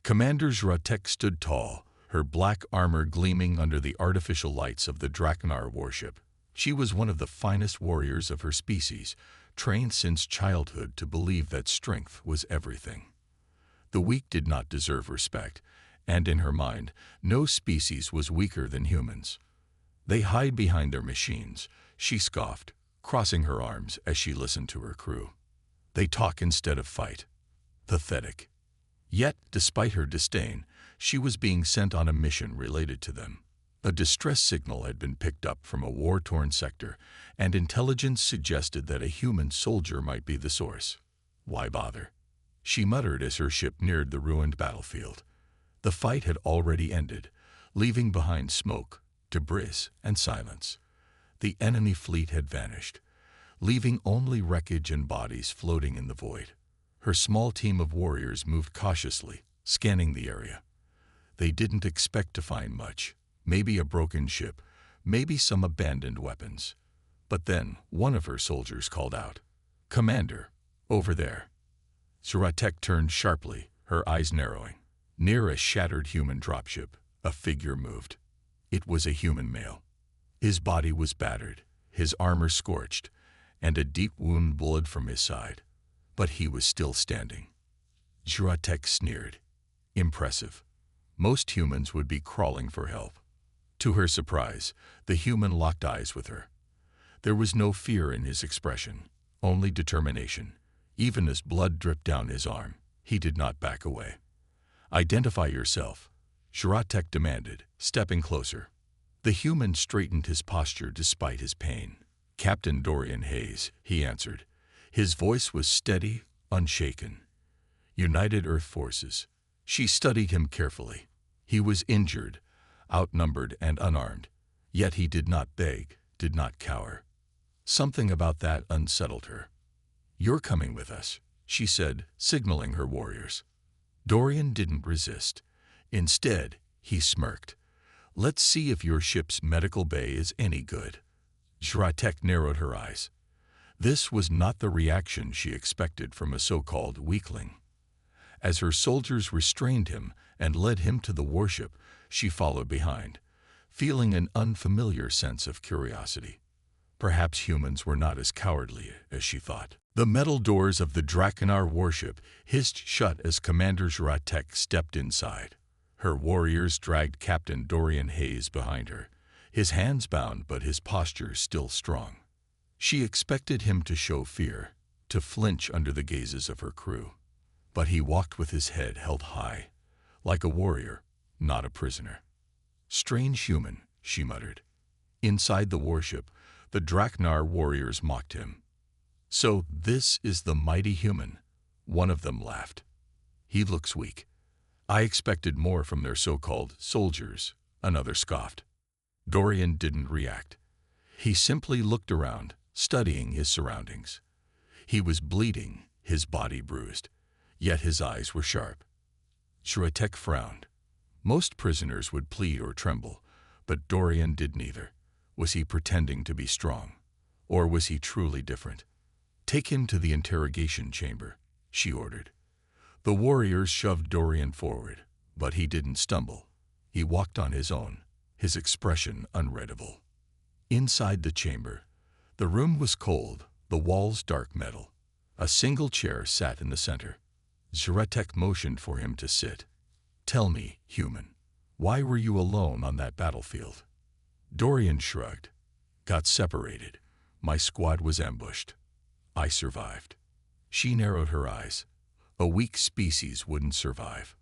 Commander Zratek stood tall, her black armor gleaming under the artificial lights of the Drakenar warship. She was one of the finest warriors of her species, trained since childhood to believe that strength was everything. The weak did not deserve respect, and in her mind, no species was weaker than humans. They hide behind their machines, she scoffed, crossing her arms as she listened to her crew. They talk instead of fight. Pathetic. Yet, despite her disdain, she was being sent on a mission related to them. A distress signal had been picked up from a war-torn sector, and intelligence suggested that a human soldier might be the source. Why bother? She muttered as her ship neared the ruined battlefield. The fight had already ended, leaving behind smoke, debris, and silence. The enemy fleet had vanished, leaving only wreckage and bodies floating in the void. Her small team of warriors moved cautiously, scanning the area. They didn't expect to find much, maybe a broken ship, maybe some abandoned weapons. But then one of her soldiers called out, "Commander, over there." Zratek turned sharply, her eyes narrowing. Near a shattered human dropship, a figure moved. It was a human male. His body was battered, his armor scorched, and a deep wound bled from his side. But he was still standing. Zratek sneered. Impressive. Most humans would be crawling for help. To her surprise, the human locked eyes with her. There was no fear in his expression, only determination. Even as blood dripped down his arm, he did not back away. "Identify yourself," Zratek demanded, stepping closer. The human straightened his posture despite his pain. "Captain Dorian Hayes," he answered. His voice was steady, unshaken. "United Earth Forces." She studied him carefully. He was injured, outnumbered, and unarmed. Yet he did not beg, did not cower. Something about that unsettled her. "You're coming with us," she said, signaling her warriors. Dorian didn't resist. Instead, he smirked. "Let's see if your ship's medical bay is any good." Zratek narrowed her eyes. This was not the reaction she expected from a so-called weakling. As her soldiers restrained him and led him to the warship, she followed behind, feeling an unfamiliar sense of curiosity. Perhaps humans were not as cowardly as she thought. The metal doors of the Drakenar warship hissed shut as Commander Zratek stepped inside. Her warriors dragged Captain Dorian Hayes behind her, his hands bound but his posture still strong. She expected him to show fear, to flinch under the gazes of her crew. But he walked with his head held high, like a warrior, not a prisoner. "Strange human," she muttered. Inside the warship, the Drakenar warriors mocked him. "So this is the mighty human," one of them laughed. "He looks weak. I expected more from their so-called soldiers," another scoffed. Dorian didn't react. He simply looked around, studying his surroundings. He was bleeding, his body bruised, yet his eyes were sharp. Zratek frowned. Most prisoners would plead or tremble, but Dorian did neither. Was he pretending to be strong? Or was he truly different? "Take him to the interrogation chamber," she ordered. The warriors shoved Dorian forward, but he didn't stumble. He walked on his own, his expression unreadable. Inside the chamber, the room was cold, the walls dark metal. A single chair sat in the center. Zratek motioned for him to sit. "Tell me, human, why were you alone on that battlefield?" Dorian shrugged. "Got separated. My squad was ambushed. I survived." She narrowed her eyes. "A weak species wouldn't survive."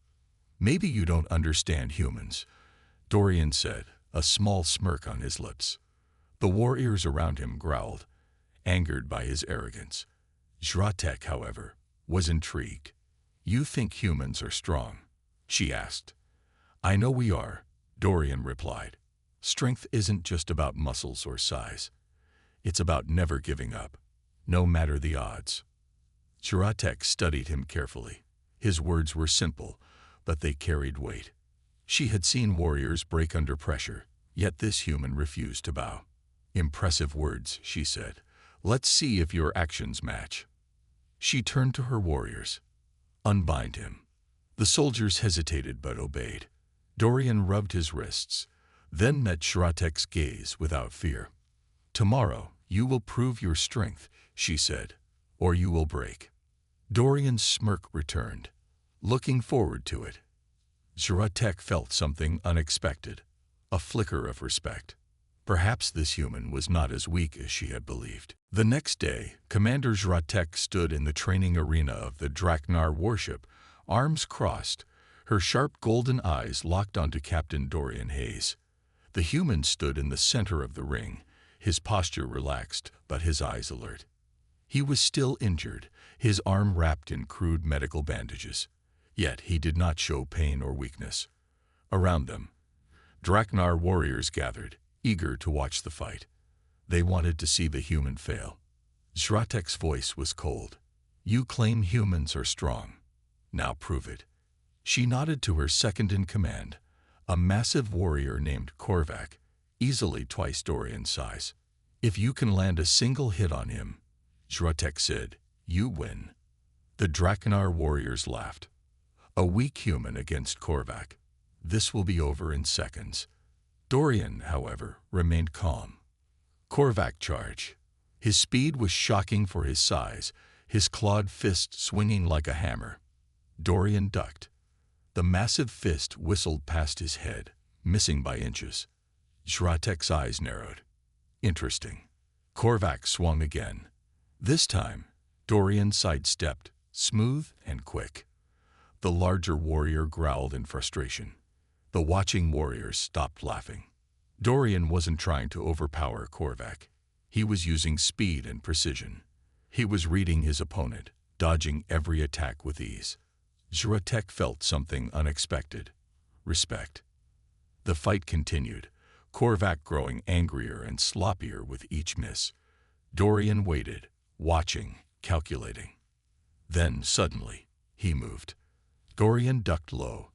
"Maybe you don't understand humans," Dorian said, a small smirk on his lips. The warriors around him growled, angered by his arrogance. Zratek, however, was intrigued. "You think humans are strong?" she asked. "I know we are," Dorian replied. "Strength isn't just about muscles or size. It's about never giving up, no matter the odds." Zratek studied him carefully. His words were simple, but they carried weight. She had seen warriors break under pressure, yet this human refused to bow. "Impressive words," she said. "Let's see if your actions match." She turned to her warriors. "Unbind him." The soldiers hesitated but obeyed. Dorian rubbed his wrists, then met Shratek's gaze without fear. "Tomorrow you will prove your strength," she said, "or you will break." Dorian's smirk returned, looking forward to it. Shratek felt something unexpected, a flicker of respect. Perhaps this human was not as weak as she had believed. The next day, Commander Shratek stood in the training arena of the Draknar warship, arms crossed, her sharp golden eyes locked onto Captain Dorian Hayes. The human stood in the center of the ring, his posture relaxed, but his eyes alert. He was still injured, his arm wrapped in crude medical bandages. Yet he did not show pain or weakness. Around them, Draknar warriors gathered, eager to watch the fight. They wanted to see the human fail. Shratek's voice was cold. "You claim humans are strong. Now prove it." She nodded to her second-in-command, a massive warrior named Korvac, easily twice Dorian's size. "If you can land a single hit on him," Shratek said, "you win." The Draknar warriors laughed. A weak human against Korvac. This will be over in seconds. Dorian, however, remained calm. Korvac charged. His speed was shocking for his size, his clawed fist swinging like a hammer. Dorian ducked. The massive fist whistled past his head, missing by inches. Shratek's eyes narrowed. Interesting. Korvac swung again. This time, Dorian sidestepped, smooth and quick. The larger warrior growled in frustration. The watching warriors stopped laughing. Dorian wasn't trying to overpower Korvac. He was using speed and precision. He was reading his opponent, dodging every attack with ease. Shratek felt something unexpected. Respect. The fight continued, Korvac growing angrier and sloppier with each miss. Dorian waited, watching, calculating. Then, suddenly, he moved. Dorian ducked low,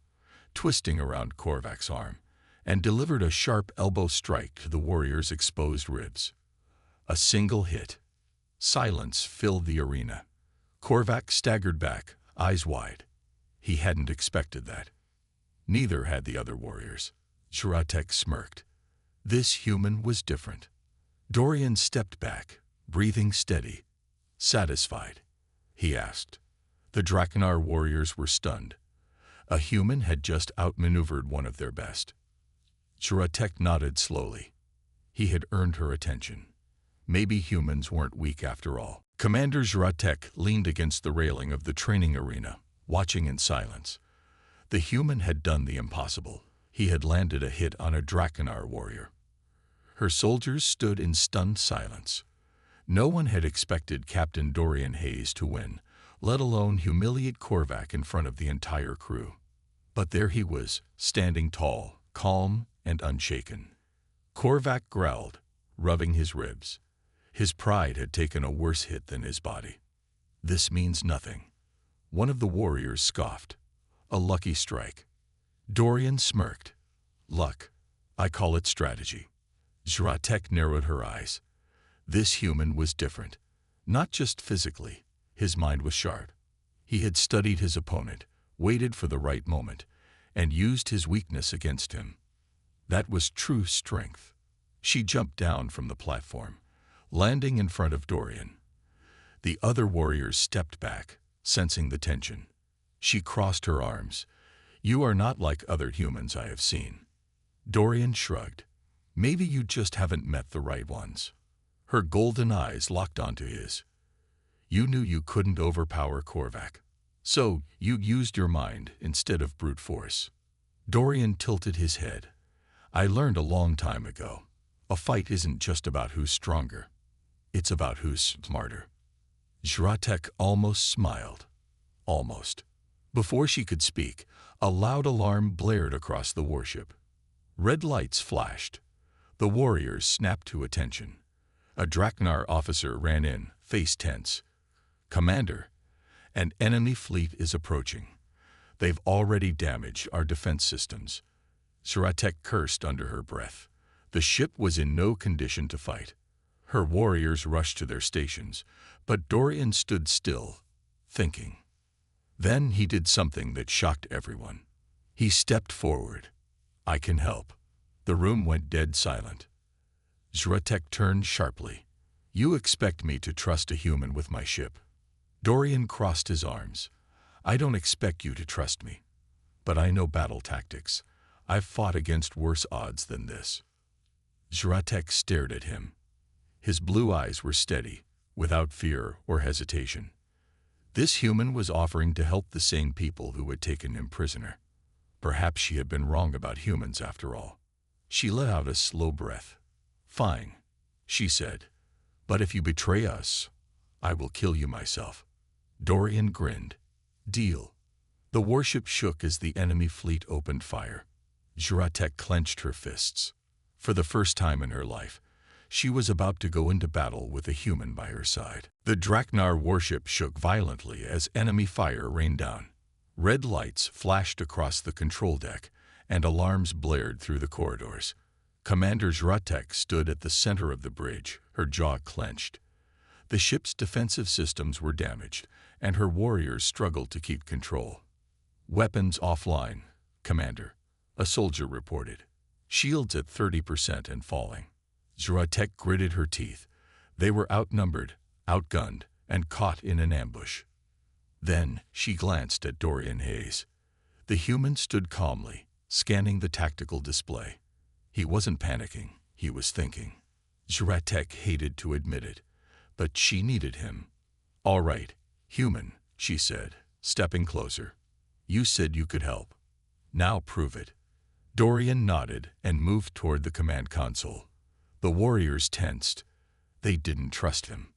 twisting around Korvac's arm, and delivered a sharp elbow strike to the warrior's exposed ribs. A single hit. Silence filled the arena. Korvac staggered back, eyes wide. He hadn't expected that. Neither had the other warriors. Shratek smirked. This human was different. Dorian stepped back, breathing steady. "Satisfied?" he asked. The Draknar warriors were stunned. A human had just outmaneuvered one of their best. Shratek nodded slowly. He had earned her attention. Maybe humans weren't weak after all. Commander Shratek leaned against the railing of the training arena, watching in silence. The human had done the impossible. He had landed a hit on a Draknar warrior. Her soldiers stood in stunned silence. No one had expected Captain Dorian Hayes to win, let alone humiliate Korvac in front of the entire crew. But there he was, standing tall, calm, and unshaken. Korvac growled, rubbing his ribs. His pride had taken a worse hit than his body. "This means nothing." One of the warriors scoffed. "A lucky strike." Dorian smirked. "Luck. I call it strategy." Shratek narrowed her eyes. This human was different. Not just physically. His mind was sharp. He had studied his opponent, waited for the right moment, and used his weakness against him. That was true strength. She jumped down from the platform, landing in front of Dorian. The other warriors stepped back, sensing the tension. She crossed her arms. "You are not like other humans I have seen." Dorian shrugged. "Maybe you just haven't met the right ones." Her golden eyes locked onto his. "You knew you couldn't overpower Korvac. So you used your mind instead of brute force." Dorian tilted his head. "I learned a long time ago. A fight isn't just about who's stronger. It's about who's smarter." Shratek almost smiled. Almost. Before she could speak, a loud alarm blared across the warship. Red lights flashed. The warriors snapped to attention. A Draknar officer ran in, face tense. "Commander, an enemy fleet is approaching. They've already damaged our defense systems." Shratek cursed under her breath. The ship was in no condition to fight. Her warriors rushed to their stations, but Dorian stood still, thinking. Then he did something that shocked everyone. He stepped forward. "I can help." The room went dead silent. Zratek turned sharply. "You expect me to trust a human with my ship?" Dorian crossed his arms. "I don't expect you to trust me. But I know battle tactics. I've fought against worse odds than this." Zratek stared at him. His blue eyes were steady, without fear or hesitation. This human was offering to help the same people who had taken him prisoner. Perhaps she had been wrong about humans after all. She let out a slow breath. "Fine," she said. "But if you betray us, I will kill you myself." Dorian grinned. "Deal." The warship shook as the enemy fleet opened fire. Zratek clenched her fists. For the first time in her life, she was about to go into battle with a human by her side. The Draknar warship shook violently as enemy fire rained down. Red lights flashed across the control deck, and alarms blared through the corridors. Commander Zratek stood at the center of the bridge, her jaw clenched. The ship's defensive systems were damaged, and her warriors struggled to keep control. "Weapons offline, Commander," a soldier reported. "Shields at 30% and falling." Zratek gritted her teeth. They were outnumbered, outgunned, and caught in an ambush. Then she glanced at Dorian Hayes. The human stood calmly, scanning the tactical display. He wasn't panicking, he was thinking. Zratek hated to admit it, but she needed him. "All right, human," she said, stepping closer. "You said you could help. Now prove it." Dorian nodded and moved toward the command console. The warriors tensed. They didn't trust him.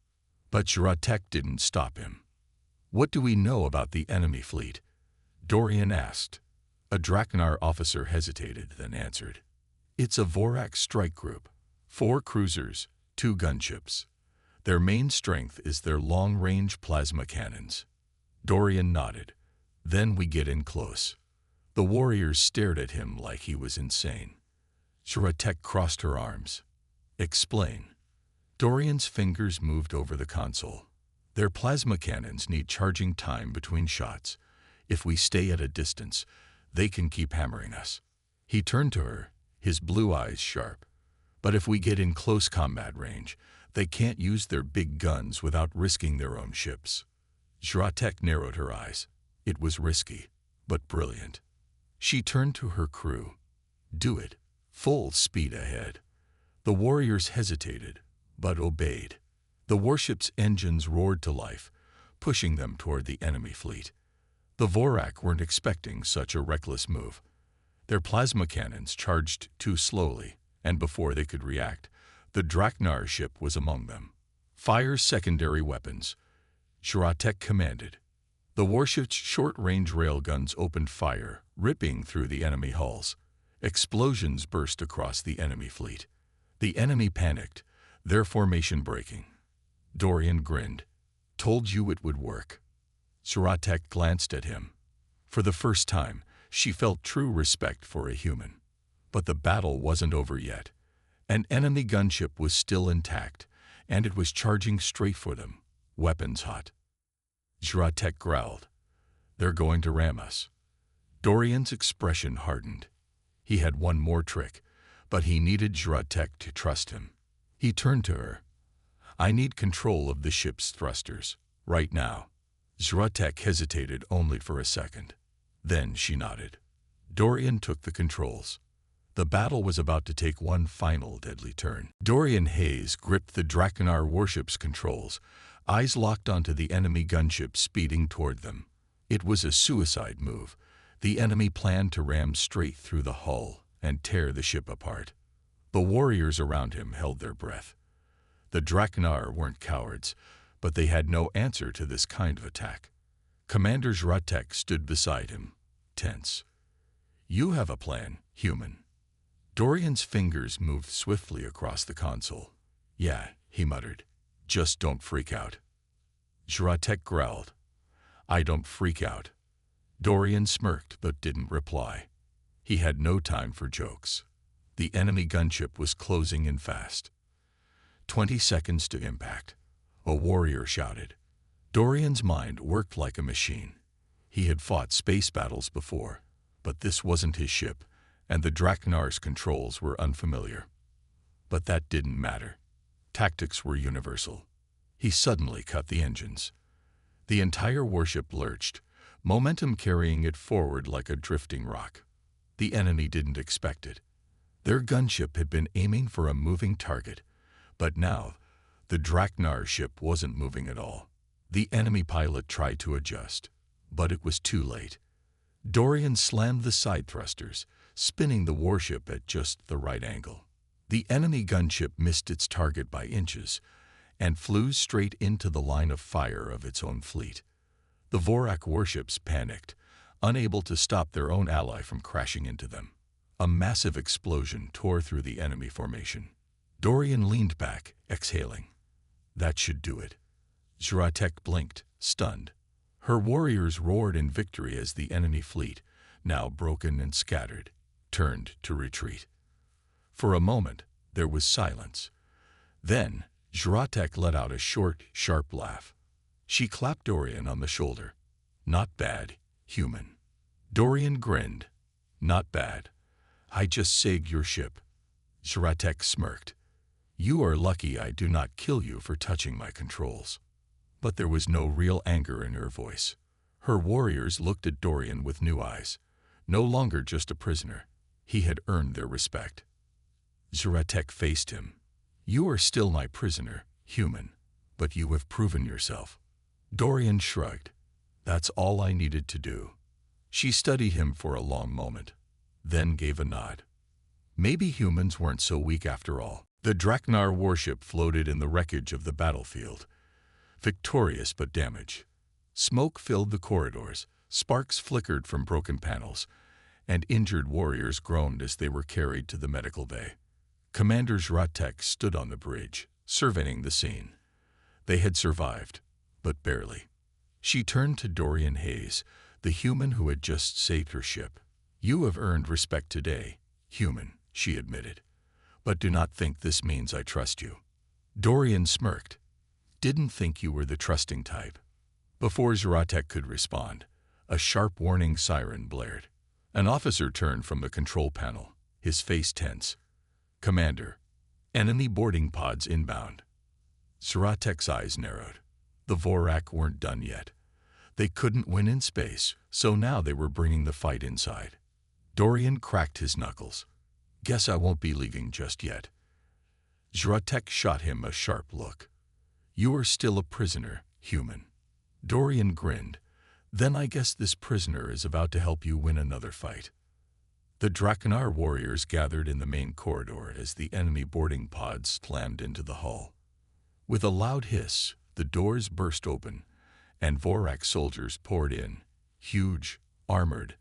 But Zratek didn't stop him. "What do we know about the enemy fleet?" Dorian asked. A Draknar officer hesitated, then answered. "It's a Vorak strike group. 4 cruisers, 2 gunships. Their main strength is their long-range plasma cannons." Dorian nodded. "Then we get in close." The warriors stared at him like he was insane. Zratek crossed her arms. "Explain." Dorian's fingers moved over the console. "Their plasma cannons need charging time between shots. If we stay at a distance, they can keep hammering us." He turned to her, his blue eyes sharp. "But if we get in close combat range, they can't use their big guns without risking their own ships." Zratek narrowed her eyes. It was risky, but brilliant. She turned to her crew. "Do it. Full speed ahead." The warriors hesitated, but obeyed. The warship's engines roared to life, pushing them toward the enemy fleet. The Vorak weren't expecting such a reckless move. Their plasma cannons charged too slowly, and before they could react, the Draknar ship was among them. "Fire secondary weapons," Zratek commanded. The warship's short-range railguns opened fire, ripping through the enemy hulls. Explosions burst across the enemy fleet. The enemy panicked, their formation breaking. Dorian grinned. "Told you it would work." Zratek glanced at him. For the first time, she felt true respect for a human. But the battle wasn't over yet. An enemy gunship was still intact, and it was charging straight for them, weapons hot. Zratek growled. "They're going to ram us." Dorian's expression hardened. He had one more trick, but he needed Zratek to trust him. He turned to her. "I need control of the ship's thrusters, right now." Zratek hesitated only for a second. Then she nodded. Dorian took the controls. The battle was about to take one final deadly turn. Dorian Hayes gripped the Draknar warship's controls, eyes locked onto the enemy gunship speeding toward them. It was a suicide move. The enemy planned to ram straight through the hull and tear the ship apart. The warriors around him held their breath. The Draknar weren't cowards, but they had no answer to this kind of attack. Commander Zratek stood beside him, tense. "You have a plan, human." Dorian's fingers moved swiftly across the console. "Yeah," he muttered. "Just don't freak out." Zratek growled. "I don't freak out." Dorian smirked but didn't reply. He had no time for jokes. The enemy gunship was closing in fast. 20 seconds to impact. A warrior shouted. Dorian's mind worked like a machine. He had fought space battles before, but this wasn't his ship, and the Draknar's controls were unfamiliar. But that didn't matter. Tactics were universal. He suddenly cut the engines. The entire warship lurched, momentum carrying it forward like a drifting rock. The enemy didn't expect it. Their gunship had been aiming for a moving target, but now the Draknar ship wasn't moving at all. The enemy pilot tried to adjust, but it was too late. Dorian slammed the side thrusters, spinning the warship at just the right angle. The enemy gunship missed its target by inches and flew straight into the line of fire of its own fleet. The Vorak warships panicked, unable to stop their own ally from crashing into them. A massive explosion tore through the enemy formation. Dorian leaned back, exhaling. That should do it. Zratek blinked, stunned. Her warriors roared in victory as the enemy fleet, now broken and scattered, turned to retreat. For a moment, there was silence. Then, Zratek let out a short, sharp laugh. She clapped Dorian on the shoulder. Not bad, human. Dorian grinned. Not bad. I just saved your ship. Zratek smirked. You are lucky I do not kill you for touching my controls. But there was no real anger in her voice. Her warriors looked at Dorian with new eyes. No longer just a prisoner. He had earned their respect. Zratek faced him. You are still my prisoner, human, but you have proven yourself. Dorian shrugged. That's all I needed to do. She studied him for a long moment, then gave a nod. Maybe humans weren't so weak after all. The Draknar warship floated in the wreckage of the battlefield, victorious but damaged. Smoke filled the corridors, sparks flickered from broken panels, and injured warriors groaned as they were carried to the medical bay. Commander Zratek stood on the bridge, surveying the scene. They had survived, but barely. She turned to Dorian Hayes, the human who had just saved her ship. You have earned respect today, human, she admitted. But do not think this means I trust you. Dorian smirked. Didn't think you were the trusting type. Before Zratek could respond, a sharp warning siren blared. An officer turned from the control panel, his face tense. Commander, enemy boarding pods inbound. Zratek's eyes narrowed. The Vorak weren't done yet. They couldn't win in space, so now they were bringing the fight inside. Dorian cracked his knuckles. Guess I won't be leaving just yet. Zratek shot him a sharp look. You are still a prisoner, human. Dorian grinned. Then I guess this prisoner is about to help you win another fight. The Draknar warriors gathered in the main corridor as the enemy boarding pods slammed into the hull. With a loud hiss, the doors burst open, and Vorak soldiers poured in, huge, armored,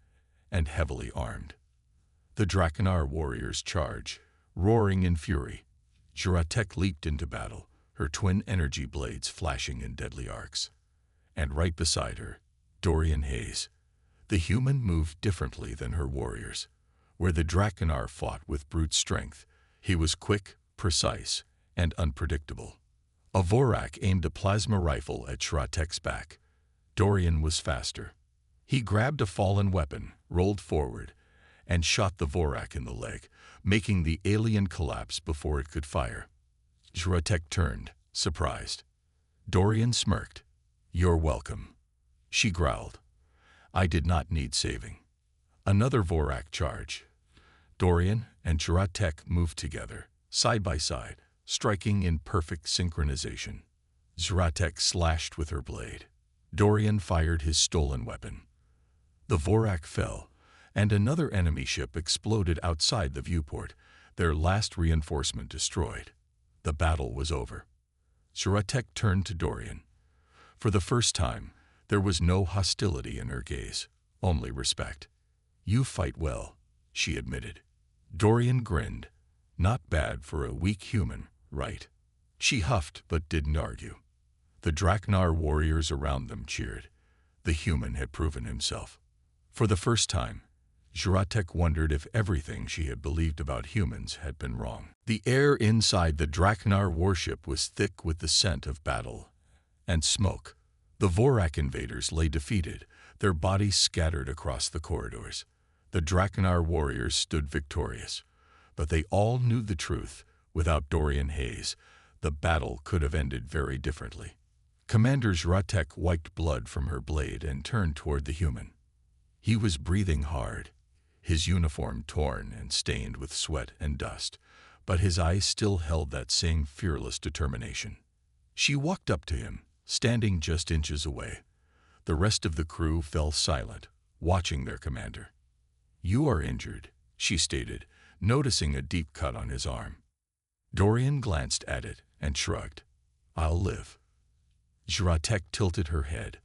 and heavily armed. The Draknar warriors charged, roaring in fury. Zratek leaped into battle, her twin energy blades flashing in deadly arcs. And right beside her, Dorian Hayes. The human moved differently than her warriors. Where the Draknar fought with brute strength, he was quick, precise, and unpredictable. A Vorak aimed a plasma rifle at Zratek's back. Dorian was faster. He grabbed a fallen weapon, rolled forward, and shot the Vorak in the leg, making the alien collapse before it could fire. Zratek turned, surprised. Dorian smirked. You're welcome. She growled. I did not need saving. Another Vorak charge. Dorian and Zratek moved together, side by side, striking in perfect synchronization. Zratek slashed with her blade. Dorian fired his stolen weapon. The Vorak fell, and another enemy ship exploded outside the viewport, their last reinforcement destroyed. The battle was over. Zratek turned to Dorian. For the first time, there was no hostility in her gaze, only respect. You fight well, she admitted. Dorian grinned. Not bad for a weak human, right? She huffed but didn't argue. The Draknar warriors around them cheered. The human had proven himself. For the first time, Zratek wondered if everything she had believed about humans had been wrong. The air inside the Draknar warship was thick with the scent of battle and smoke. The Vorak invaders lay defeated, their bodies scattered across the corridors. The Drakenar warriors stood victorious, but they all knew the truth. Without Dorian Hayes, the battle could have ended very differently. Commander Zratek wiped blood from her blade and turned toward the human. He was breathing hard, his uniform torn and stained with sweat and dust, but his eyes still held that same fearless determination. She walked up to him, standing just inches away. The rest of the crew fell silent, watching their commander. "You are injured," she stated, noticing a deep cut on his arm. Dorian glanced at it and shrugged. "I'll live." Zratek tilted her head.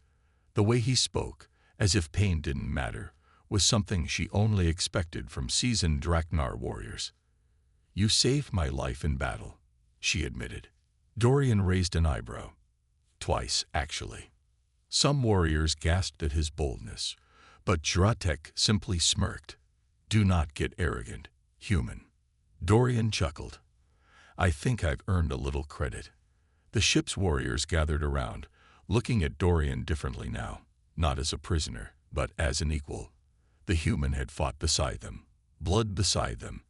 The way he spoke, as if pain didn't matter, was something she only expected from seasoned Drakenar warriors. "You saved my life in battle," she admitted. Dorian raised an eyebrow. "Twice, actually." Some warriors gasped at his boldness, but Zratek simply smirked. "Do not get arrogant, human." Dorian chuckled. "I think I've earned a little credit." The ship's warriors gathered around, looking at Dorian differently now, not as a prisoner, but as an equal. The human had fought beside them, blood beside them,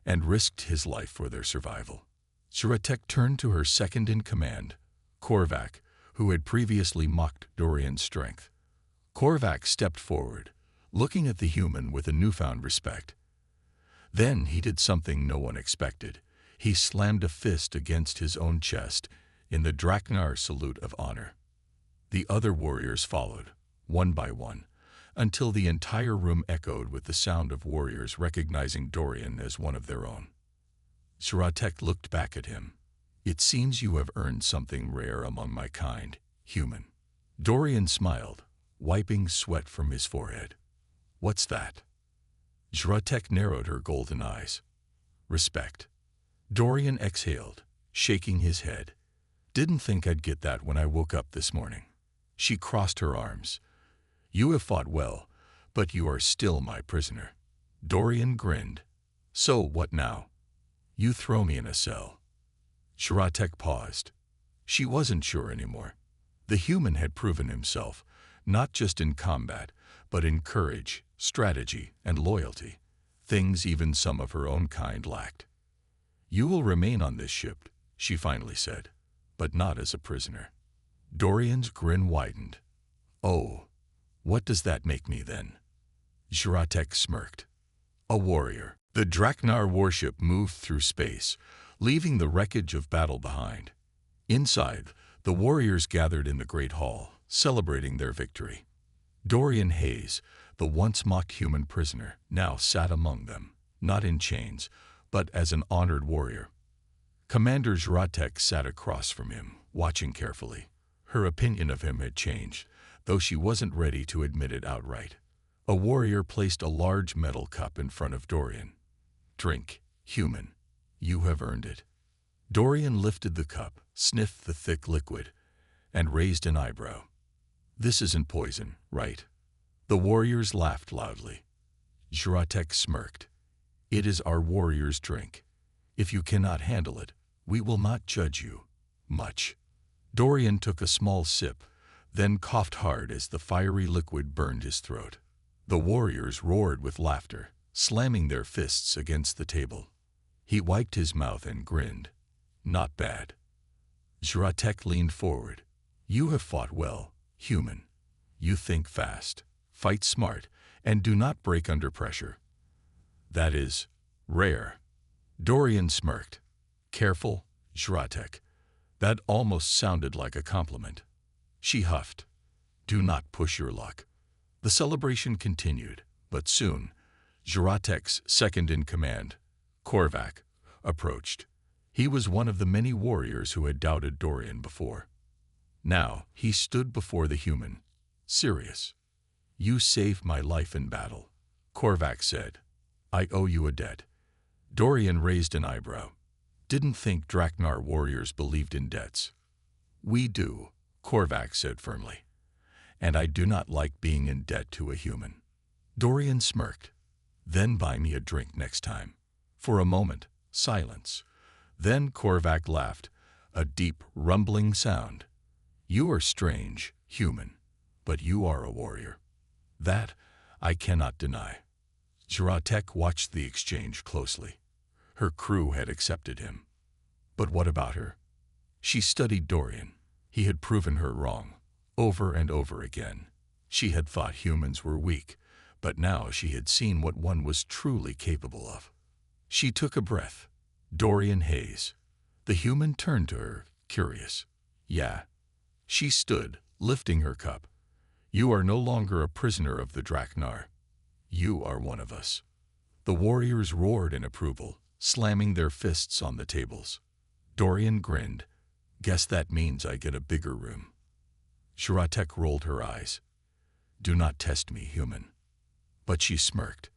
and risked his life for their survival. Zratek turned to her second-in-command, Korvac, who had previously mocked Dorian's strength. Korvac stepped forward, looking at the human with a newfound respect. Then he did something no one expected. He slammed a fist against his own chest in the Drakenar salute of honor. The other warriors followed, one by one, until the entire room echoed with the sound of warriors recognizing Dorian as one of their own. Zratek looked back at him. "It seems you have earned something rare among my kind, human." Dorian smiled, wiping sweat from his forehead. "What's that?" Zratek narrowed her golden eyes. "Respect." Dorian exhaled, shaking his head. "Didn't think I'd get that when I woke up this morning." She crossed her arms. "You have fought well, but you are still my prisoner." Dorian grinned. "So what now? You throw me in a cell." Zratek paused. She wasn't sure anymore. The human had proven himself, not just in combat, but in courage, strategy, and loyalty, things even some of her own kind lacked. "You will remain on this ship," she finally said, "but not as a prisoner." Dorian's grin widened. "Oh, what does that make me then?" Zratek smirked. "A warrior." The Drakenar warship moved through space, leaving the wreckage of battle behind. Inside, the warriors gathered in the Great Hall, celebrating their victory. Dorian Hayes, the once mocked human prisoner, now sat among them, not in chains, but as an honored warrior. Commander Zratek sat across from him, watching carefully. Her opinion of him had changed, though she wasn't ready to admit it outright. A warrior placed a large metal cup in front of Dorian. "Drink, human. You have earned it." Dorian lifted the cup, sniffed the thick liquid, and raised an eyebrow. "This isn't poison, right?" The warriors laughed loudly. Zratek smirked. "It is our warrior's drink. If you cannot handle it, we will not judge you much." Dorian took a small sip, then coughed hard as the fiery liquid burned his throat. The warriors roared with laughter, slamming their fists against the table. He wiped his mouth and grinned. "Not bad." Zratek leaned forward. "You have fought well, human. You think fast, fight smart, and do not break under pressure. That is rare." Dorian smirked. "Careful, Zratek." That almost sounded like a compliment. She huffed. "Do not push your luck." The celebration continued, but soon, Zratek's second-in-command, Korvac, approached. He was one of the many warriors who had doubted Dorian before. Now, he stood before the human, serious. "You saved my life in battle," Korvac said. "I owe you a debt." Dorian raised an eyebrow. "Didn't think Drakenar warriors believed in debts." "We do," Korvac said firmly. "And I do not like being in debt to a human." Dorian smirked. "Then buy me a drink next time." For a moment, silence. Then Korvac laughed, a deep, rumbling sound. "You are strange, human, but you are a warrior." That I cannot deny. Zratek watched the exchange closely. Her crew had accepted him. But what about her? She studied Dorian. He had proven her wrong, over and over again. She had thought humans were weak, but now she had seen what one was truly capable of. She took a breath. Dorian Hayes. The human turned to her, curious. Yeah. She stood, lifting her cup. You are no longer a prisoner of the Draknar. You are one of us. The warriors roared in approval, slamming their fists on the tables. Dorian grinned. Guess that means I get a bigger room. Zratek rolled her eyes. Do not test me, human. But she smirked,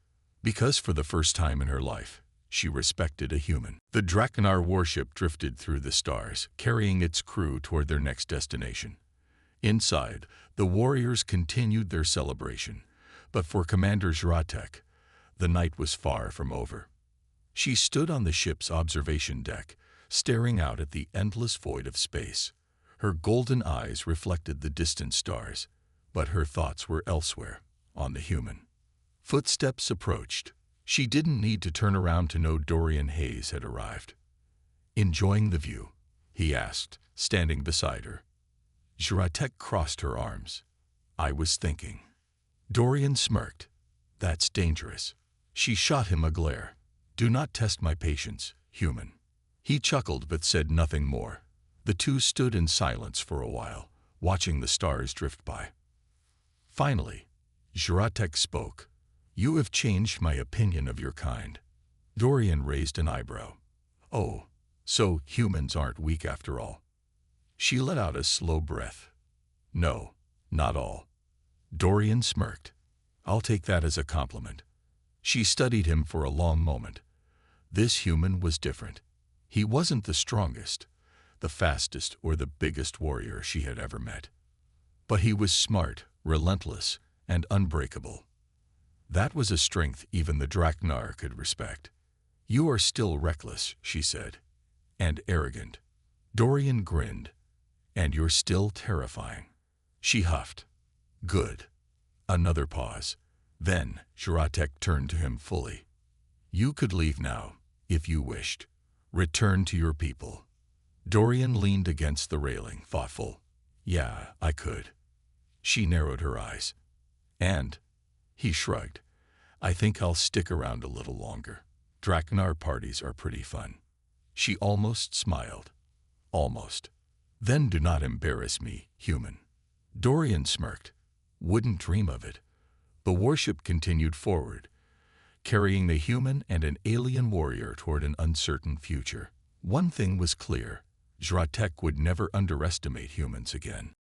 because for the first time in her life, she respected a human. The Draknar warship drifted through the stars, carrying its crew toward their next destination. Inside, the warriors continued their celebration, but for Commander Zratek, the night was far from over. She stood on the ship's observation deck, staring out at the endless void of space. Her golden eyes reflected the distant stars, but her thoughts were elsewhere, on the human. Footsteps approached. She didn't need to turn around to know Dorian Hayes had arrived. Enjoying the view? He asked, standing beside her. Zratek crossed her arms. I was thinking. Dorian smirked. That's dangerous. She shot him a glare. Do not test my patience, human. He chuckled but said nothing more. The two stood in silence for a while, watching the stars drift by. Finally, Zratek spoke. You have changed my opinion of your kind. Dorian raised an eyebrow. Oh, so humans aren't weak after all. She let out a slow breath. No, not all. Dorian smirked. I'll take that as a compliment. She studied him for a long moment. This human was different. He wasn't the strongest, the fastest, or the biggest warrior she had ever met. But he was smart, relentless, and unbreakable. That was a strength even the Draknar could respect. You are still reckless, she said, and arrogant. Dorian grinned. And you're still terrifying. She huffed. Good. Another pause. Then Zratek turned to him fully. You could leave now, if you wished. Return to your people. Dorian leaned against the railing, thoughtful. Yeah, I could. She narrowed her eyes. And? He shrugged. I think I'll stick around a little longer. Draknar parties are pretty fun. She almost smiled. Almost. Then do not embarrass me, human. Dorian smirked. Wouldn't dream of it. The warship continued forward, carrying the human and an alien warrior toward an uncertain future. One thing was clear. Zratek would never underestimate humans again.